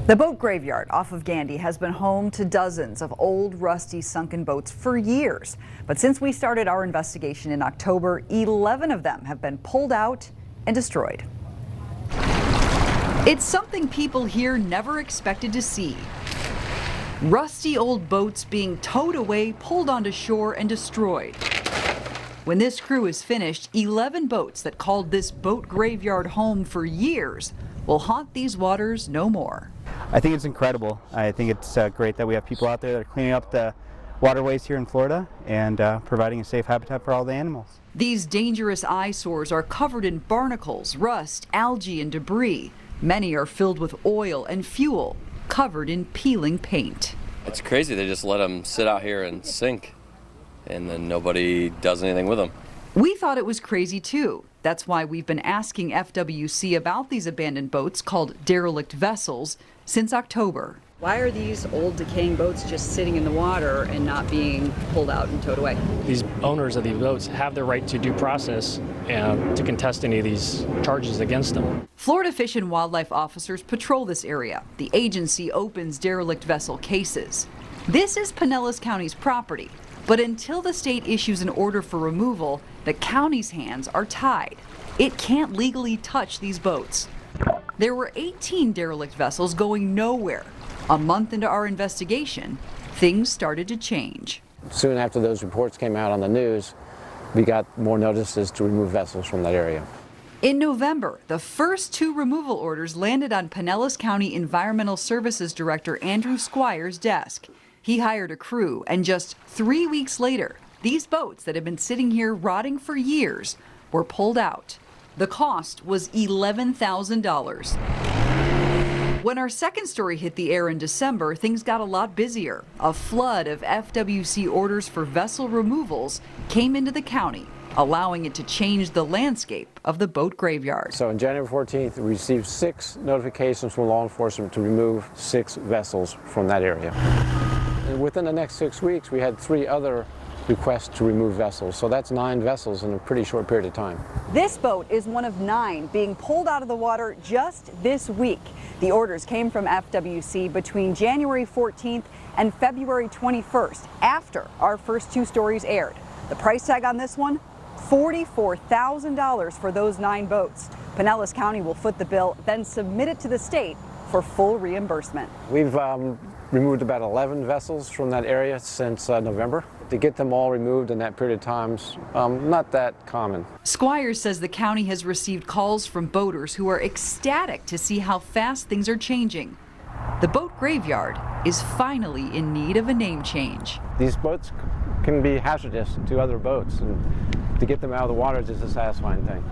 The boat graveyard off of Gandy has been home to dozens of old, rusty, sunken boats for years. But since we started our investigation in October, 11 of them have been pulled out and destroyed. It's something people here never expected to see. Rusty old boats being towed away, pulled onto shore, and destroyed. When this crew is finished, 11 boats that called this boat graveyard home for years will haunt these waters no more. I think it's incredible. I think it's great that we have people out there that are cleaning up the waterways here in Florida and providing a safe habitat for all the animals. These dangerous eyesores are covered in barnacles, rust, algae, and debris. Many are filled with oil and fuel, covered in peeling paint. It's crazy. They just let them sit out here and sink, and then nobody does anything with them. We thought it was crazy too. That's why we've been asking FWC about these abandoned boats called derelict vessels since October. Why are these old decaying boats just sitting in the water and not being pulled out and towed away? These owners of these boats have the right to due process to contest any of these charges against them. Florida Fish and Wildlife officers patrol this area. The agency opens derelict vessel cases. This is Pinellas County's property, but until the state issues an order for removal, the county's hands are tied. It can't legally touch these boats. There were 18 derelict vessels going nowhere. A month into our investigation, things started to change. Soon after those reports came out on the news, we got more notices to remove vessels from that area. In November, the first 2 removal orders landed on Pinellas County Environmental Services Director Andrew SQUIRES' desk. He hired a crew, and just 3 weeks later, these boats that had been sitting here rotting for years were pulled out. The cost was $11,000. When our second story hit the air in December, things got a lot busier. A flood of FWC orders for vessel removals came into the county, allowing it to change the landscape of the boat graveyard. So on January 14th, we received 6 notifications from law enforcement to remove 6 vessels from that area. And within the next 6 weeks, we had 3 other requests to remove vessels. So that's 9 vessels in a pretty short period of time. This boat is one of 9 being pulled out of the water just this week. The orders came from FWC between January 14th and February 21st, after our first 2 stories aired. The price tag on this one, $44,000 for those 9 boats. Pinellas County will foot the bill, then submit it to the state for full reimbursement. We've removed about 11 vessels from that area since November. To get them all removed in that period of time is not that common. SQUIRES says the county has received calls from boaters who are ecstatic to see how fast things are changing. The boat graveyard is finally in need of a name change. These boats can be hazardous to other boats, and to get them out of the water is just a satisfying thing.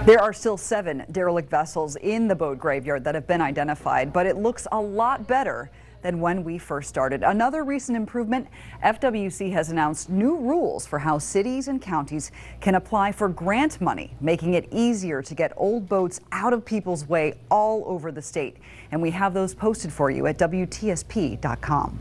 There are still 7 derelict vessels in the boat graveyard that have been identified, but it looks a lot better than when we first started. Another recent improvement, FWC has announced new rules for how cities and counties can apply for grant money, making it easier to get old boats out of people's way all over the state. And we have those posted for you at WTSP.com.